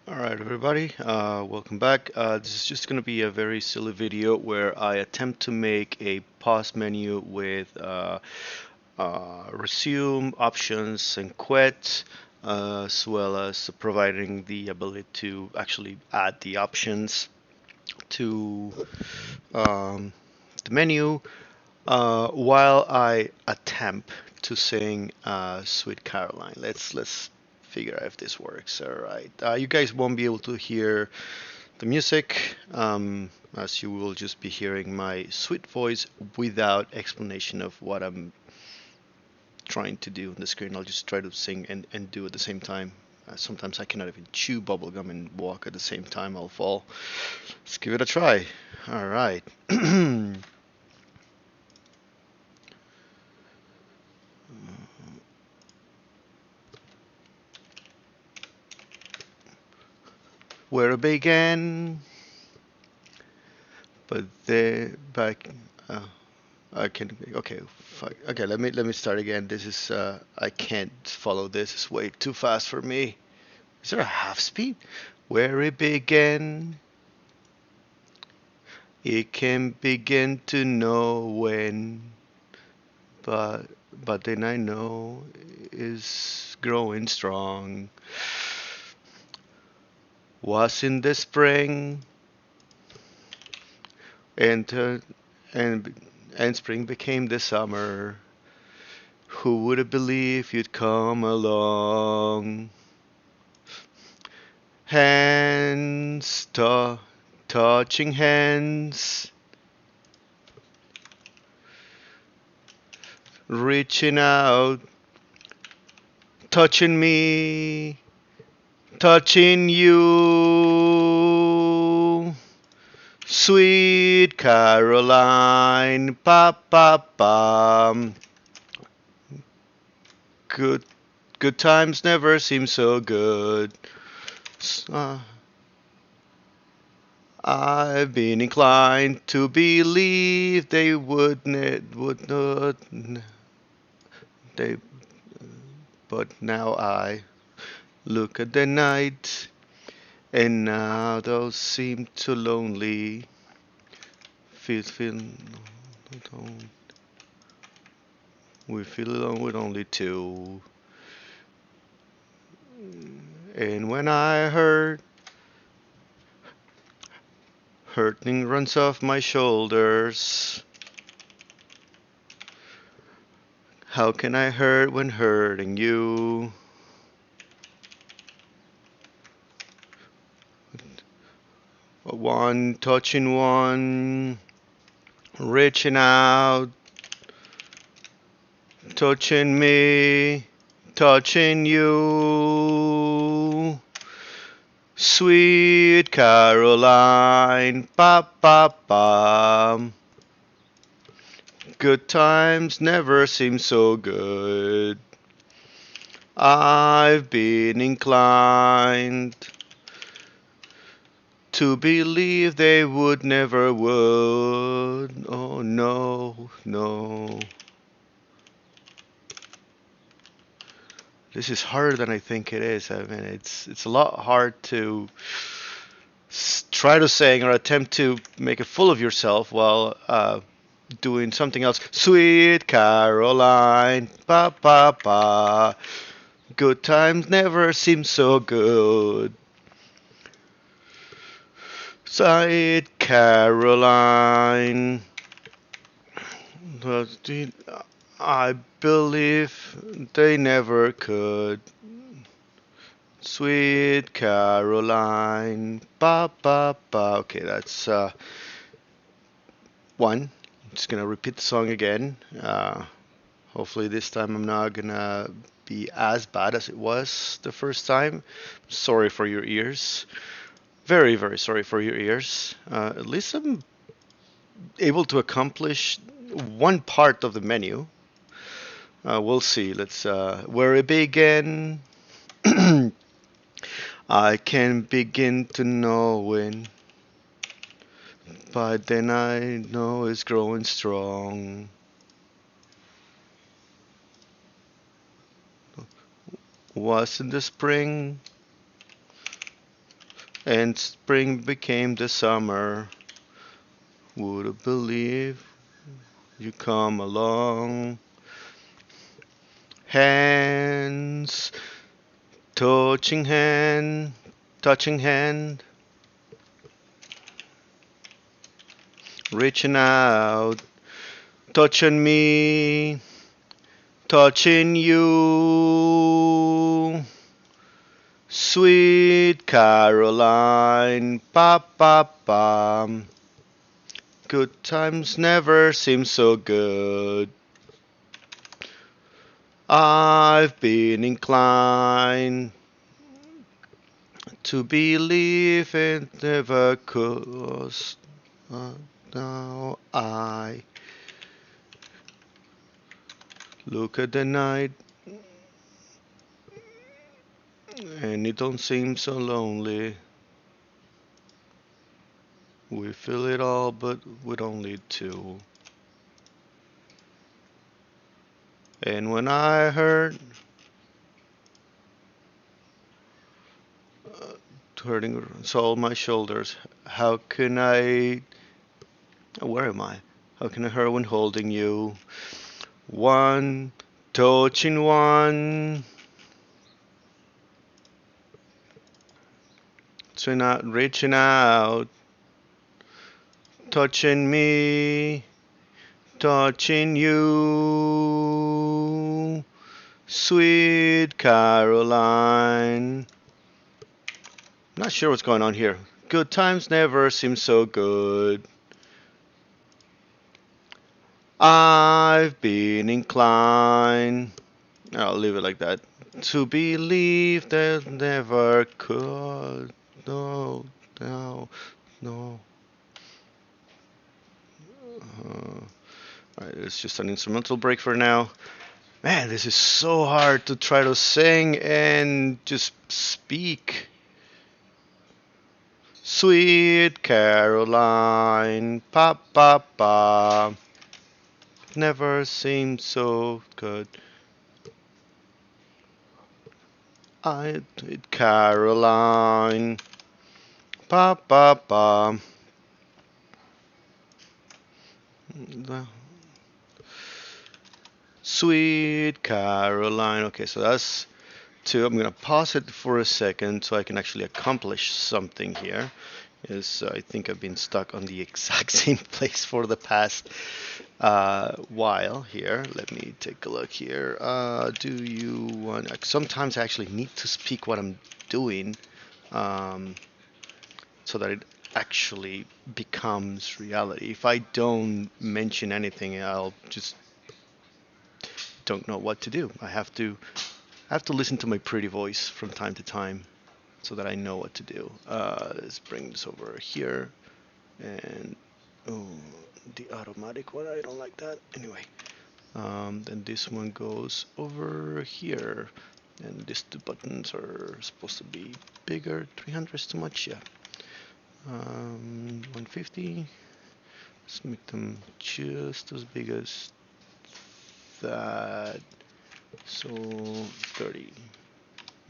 Alright everybody, welcome back. This is just going to be a very silly video where I attempt to make a pause menu with resume, options, and quit, as well as providing the ability to actually add the options to um, the menu while I attempt to sing Sweet Caroline. Let's figure out if this works. All right. You guys won't be able to hear the music, as you will just be hearing my sweet voice without explanation of what I'm trying to do on the screen. I'll just try to sing and do at the same time. Sometimes I cannot even chew bubblegum and walk at the same time. I'll fall. Let's give it a try. All right. Where it began, but there back. I can. Okay, fuck. Okay, let me start again. This is I can't follow this. It's way too fast for me. Is there a half speed? Where it began, it can begin to know when, but then I know is growing strong. Was in the spring, and and spring became the summer. Who would have believed you'd come along? Hands, touching hands, reaching out, touching me, touching you. Sweet Caroline, pa pa pa. Good, good times never seem so good. Uh, I've been inclined to believe they would not, they, but now I look at the night, and now those seem too lonely. Feel, alone. We feel alone with only two. And when I hurt, hurting runs off my shoulders. How can I hurt when hurting you? One touching one, reaching out, touching me, touching you. Sweet Caroline, pa pa pa. Good times never seem so good. I've been inclined to believe they would never would. Oh no, no. This is harder than I think it is. I mean, it's a lot hard to try to sing or attempt to make a fool of yourself while doing something else. Sweet Caroline, pa pa pa. Good times never seem so good. Sweet Caroline. But I believe they never could. Sweet Caroline, ba ba ba. Okay, that's one. I'm just gonna repeat the song again. Hopefully this time I'm not gonna be as bad as it was the first time. Sorry for your ears. Very, very sorry for your ears. At least I'm able to accomplish one part of the menu. We'll see. Let's where it begin. I can begin to know when, but then I know it's growing strong. Was in the spring, and spring became the summer. Would have believed you come along. Hands, touching hand, touching hand, reaching out, touching me, touching you. Sweet Caroline, pa pa pa. Good times never seem so good. I've been inclined to believe it never could. Now I look at the night and it don't seem so lonely. We feel it all, but with only two. And when I heard hurting all my shoulders, how can I? Where am I? How can I hurt when holding you? One, touching one, reaching out, touching me, touching you, sweet Caroline. Not sure what's going on here. Good times never seem so good. I've been inclined, I'll leave it like that, to believe that never could. No, no, no. Alright, it's just an instrumental break for now. Man, this is so hard to try to sing and just speak. Sweet Caroline, pa pa pa, never seemed so good. I did Caroline, pa pa pa. Sweet Caroline. Okay, so that's two. I'm gonna pause it for a second so I can actually accomplish something here. Is I think I've been stuck on the exact same place for the past while here. Let me take a look here. Do you want? Sometimes I actually need to speak what I'm doing, um, so that it actually becomes reality. If I don't mention anything, I'll just don't know what to do. I have to listen to my pretty voice from time to time so that I know what to do. Let's bring this over here, and oh, the automatic one, I don't like that. Anyway, then this one goes over here, and these two buttons are supposed to be bigger. 300 is too much, yeah. 150. Let's make them just as big as that. So 30.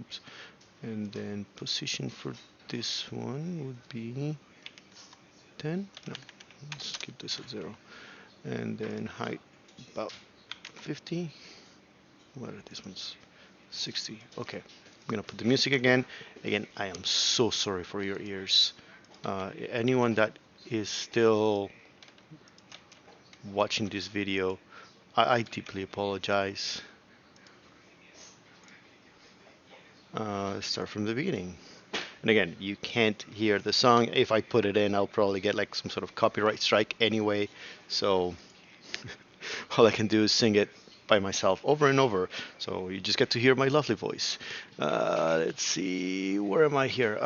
Oops. And then position for this one would be 10. No, let's keep this at 0. And then height about 50. What are these ones? 60. Okay, I'm gonna put the music again. Again, I am so sorry for your ears. Anyone that is still watching this video, I deeply apologize. Start from the beginning. And again, you can't hear the song. If I put it in, I'll probably get like some sort of copyright strike anyway. So all I can do is sing it by myself over and over. So you just get to hear my lovely voice. Let's see, where am I here?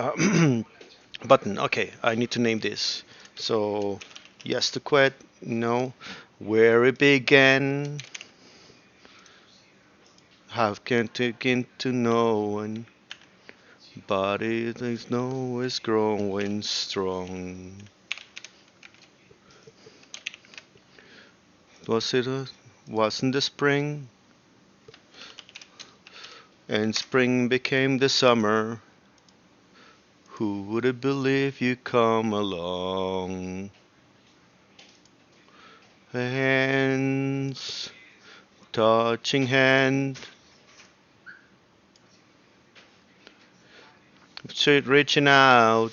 Button. Okay, I need to name this. So yes to quit. No. Where it began. Have can take into knowing. Body things know is growing strong. Wasn't the spring? And spring became the summer. Who would have believed you come along? Hands, touching hand, straight reaching out,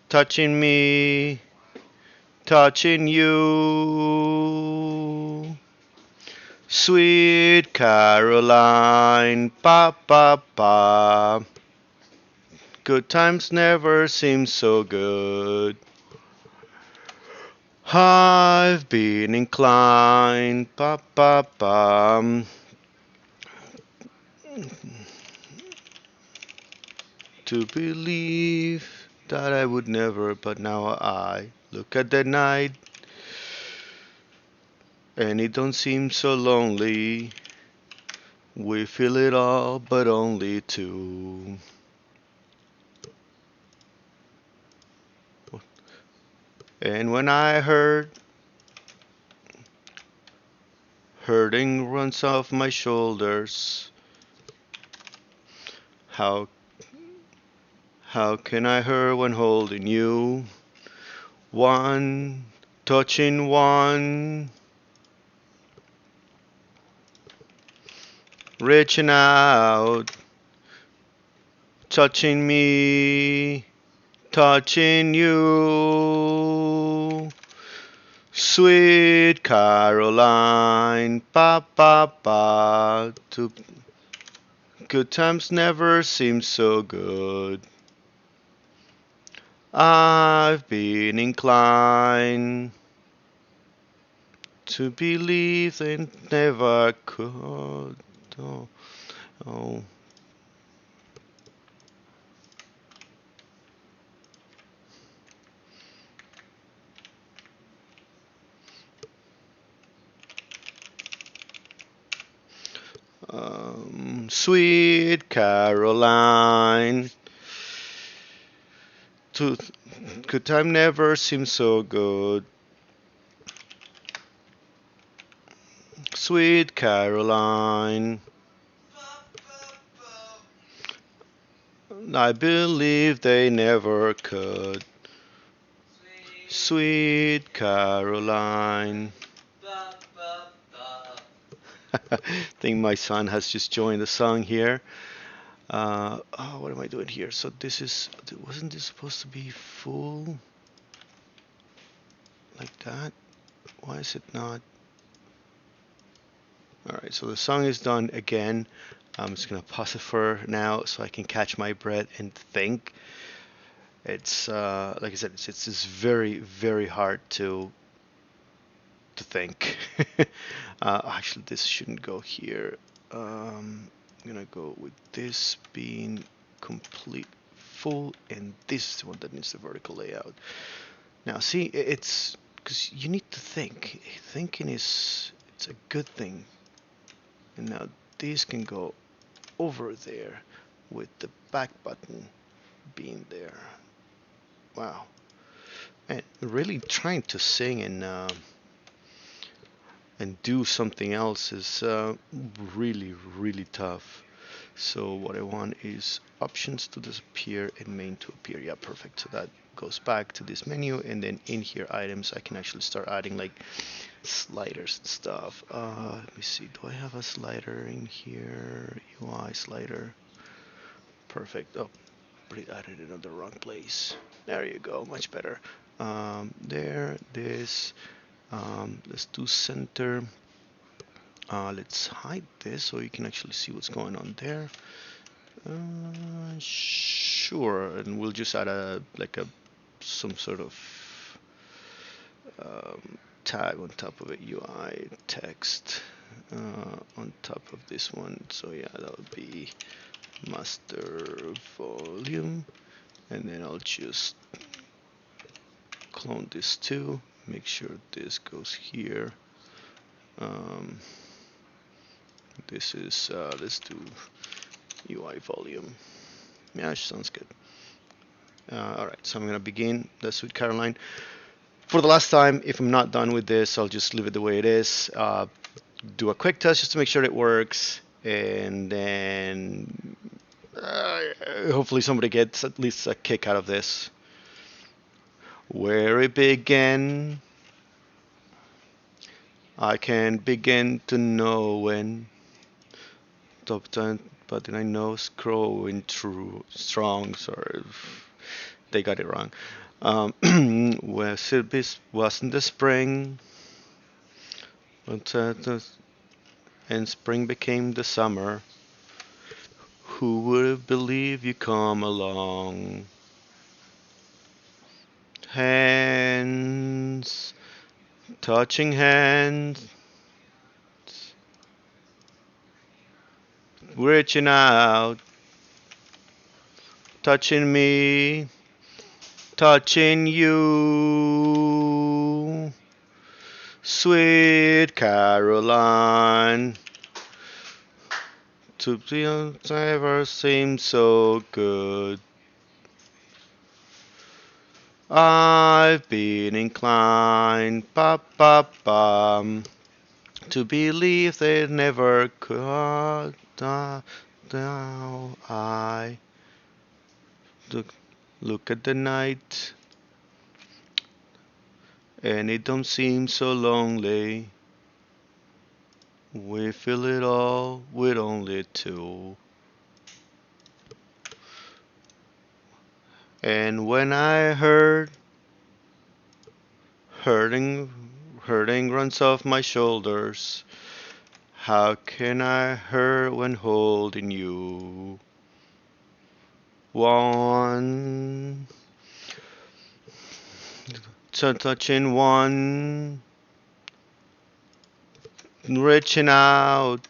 touching me, touching you. Sweet Caroline, pa pa pa. Good times never seem so good. I've been inclined, pa pa pa, to believe that I would never, but now I look at the night and it don't seem so lonely. We feel it all, but only two. And when I heard hurting runs off my shoulders, how how can I hurt when holding you? One, touching one, reaching out, touching me, touching you. Sweet Caroline, pa pa pa. Good times never seem so good. I've been inclined to believe they never could. Oh, oh. Sweet Caroline, to good time never seems so good. Sweet Caroline, I believe they never could. Sweet Caroline. I think my son has just joined the song here. Oh, what am I doing here? So this is, wasn't this supposed to be full like that? Why is it not? All right, so the song is done again. I'm just gonna pause it for now so I can catch my breath and think. It's like I said, it's just very very hard to think. Actually, this shouldn't go here. I'm gonna go with this being complete full, and this is the one that needs the vertical layout. Now, see, it's because you need to think. Thinking is it's a good thing. And now this can go over there with the back button being there. Wow. And really trying to sing and do something else is really, really tough. So what I want is options to disappear and main to appear. Yeah, perfect. So that goes back to this menu, and then in here items, I can actually start adding like sliders and stuff. Let me see. Do I have a slider in here? UI slider. Perfect. Oh, but it added it in the wrong place. There you go. Much better. There. This. Let's do center. Let's hide this so you can actually see what's going on there. Sure, and we'll just add a like a some sort of tag on top of it, UI text on top of this one. So yeah, that would be master volume, and then I'll just clone this too. Make sure this goes here. This is let's do UI volume. Yeah, sounds good. All right, so I'm gonna begin the Sweet Caroline. For the last time, if I'm not done with this, I'll just leave it the way it is. Do a quick test just to make sure it works, and then Hopefully somebody gets at least a kick out of this. Where it began, I can begin to know when top ten, but then I know it's growing true strong. Sorry, they got it wrong. Was it wasn't the spring, and spring became the summer. Who would have believed you come along? Hands, touching hands, reaching out, touching me, touching you. Sweet Caroline, to be ever seemed so good. I've been inclined, to believe they never could. Now I look, look at the night, and it don't seem so lonely. We fill it all with only two. And when I heard hurting, hurting runs off my shoulders, how can I hurt when holding you? One, touching one, reaching out,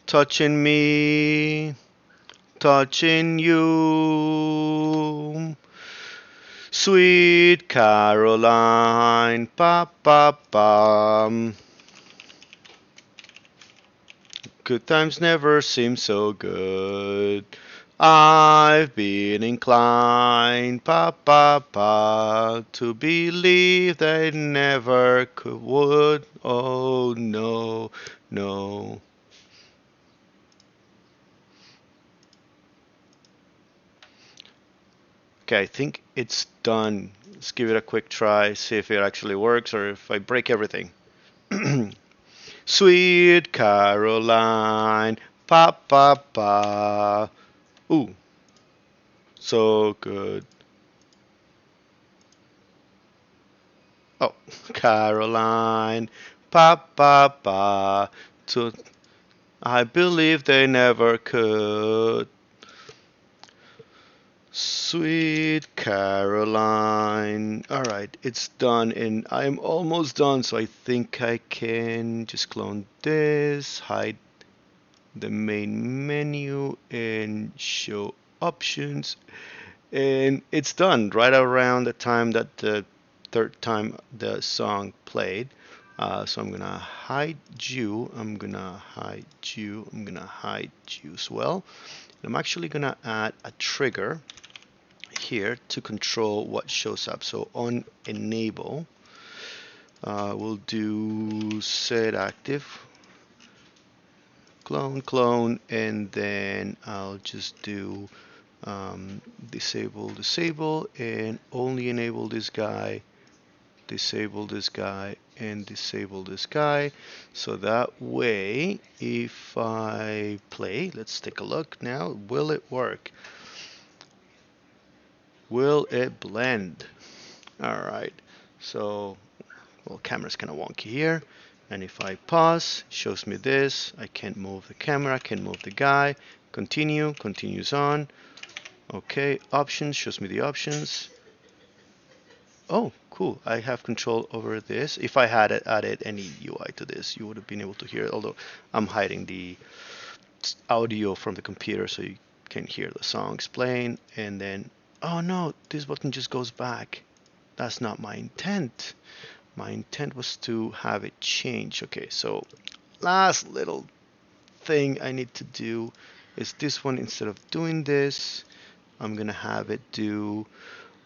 touching me, touching you. Sweet Caroline, pa. Good times never seem so good. I've been inclined, to believe they never could would. Oh no, no. Okay, I think it's done. Let's give it a quick try, see if it actually works or if I break everything. Sweet Caroline, pa. Ooh, so good. Oh, Caroline, pa. To, I believe they never could. Sweet Caroline. Alright, it's done and I'm almost done, so I think I can just clone this, hide the main menu and show options. And it's done right around the time that the third time the song played. So I'm gonna hide you. I'm gonna hide you. I'm gonna hide you as well. And I'm actually gonna add a trigger here to control what shows up. So on enable, we'll do set active, clone, and then I'll just do disable, and only enable this guy, disable this guy, and disable this guy. So that way, if I play, let's take a look now, will it work? Will it blend? All right, so, well, camera's kind of wonky here. And if I pause, it shows me this. I can't move the camera, I can move the guy. Continue, continues on. Okay, options, shows me the options. Oh, cool. I have control over this. If I had added any UI to this, you would have been able to hear it, although I'm hiding the audio from the computer so you can hear the songs playing. And then, oh no, this button just goes back. That's not my intent. My intent was to have it change. Okay, so last little thing I need to do is this one. Instead of doing this, I'm gonna have it do,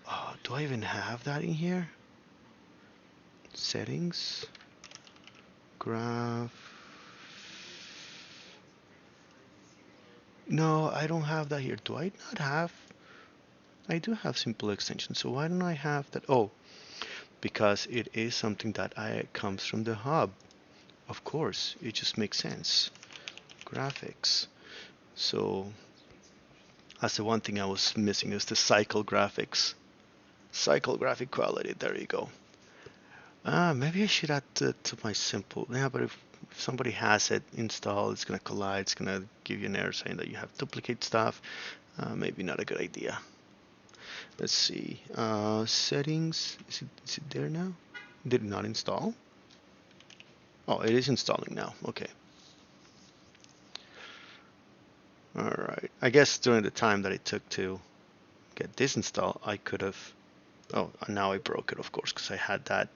oh, do I even have that in here? Settings, graph, No, I don't have that here. Do I not have? I do have simple extension. So why don't I have that? Oh, because it is something that I comes from the hub. Of course, it just makes sense. Graphics. So that's the one thing I was missing is the cycle graphics. Cycle graphic quality. There you go. Maybe I should add to my simple. Yeah, but if somebody has it installed, it's gonna collide. It's gonna give you an error saying that you have duplicate stuff. Maybe not a good idea. Let's see. Settings. Is it there now? Did it not install? Oh, it is installing now. Okay. All right. I guess during the time that it took to get this installed, I could have. Oh, now I broke it, of course, because I had that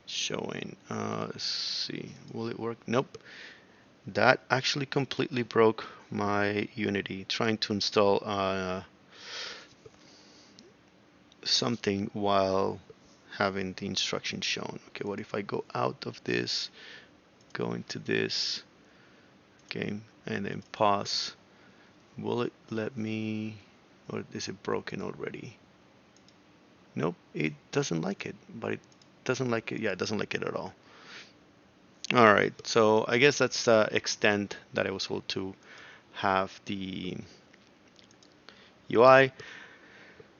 showing. Let's see. Will it work? Nope. That actually completely broke my Unity. Trying to install something while having the instructions shown. Okay, what if I go out of this, go into this game, and then pause? Will it let me, or is it broken already? Nope, it doesn't like it, but it doesn't like it. Yeah, it doesn't like it at all. All right, so I guess that's the extent that I was able to have the UI.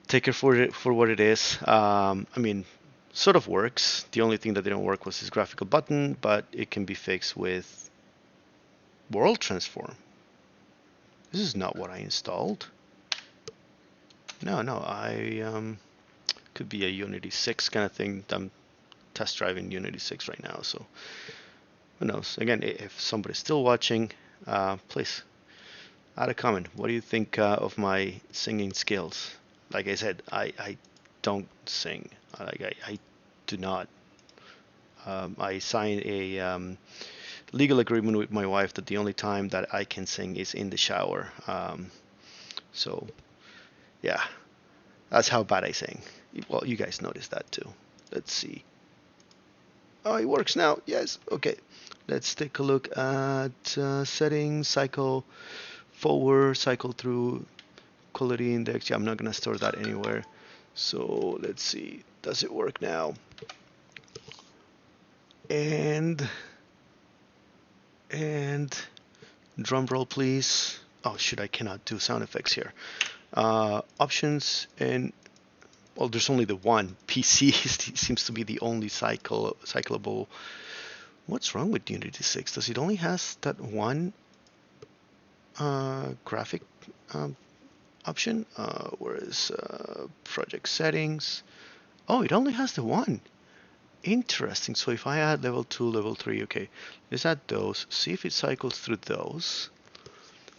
Take it for what it is. I mean, sort of works. The only thing that didn't work was this graphical button, but it can be fixed with World Transform. This is not what I installed. No, no, I could be a Unity 6 kind of thing. I'm test driving Unity 6 right now, so who knows? Again, if somebody's still watching, please add a comment. What do you think of my singing skills? Like I said, I don't sing. I do not. I signed a legal agreement with my wife that the only time that I can sing is in the shower. So yeah, that's how bad I sing. Well, you guys noticed that too. Let's see. Oh, it works now. Yes. Okay. Let's take a look at settings, cycle forward, cycle through, quality index. Yeah, I'm not gonna store that anywhere. So let's see. Does it work now? And and drum roll, please. Oh shoot, I cannot do sound effects here. Options and well, there's only the one. PC seems to be the only cyclable. What's wrong with Unity 6? Does it only has that one graphic um, option? Whereas project settings? Oh, it only has the one. Interesting. So if I add level 2, level 3, okay, let's add those. See if it cycles through those.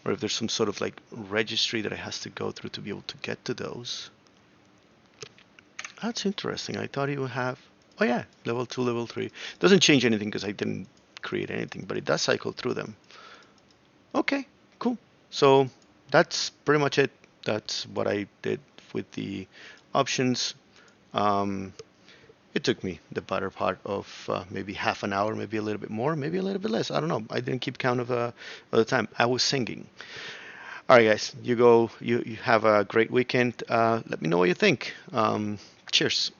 Or if there's some sort of like registry that it has to go through to be able to get to those. That's interesting. I thought it would have. Oh yeah, level 2, level 3. Doesn't change anything because I didn't create anything, but it does cycle through them. Okay, cool. So that's pretty much it. That's what I did with the options. Um, it took me the better part of maybe half an hour, maybe a little bit more, maybe a little bit less. I don't know. I didn't keep count of the time. I was singing. All right, guys. You go. You have a great weekend. Let me know what you think. Cheers.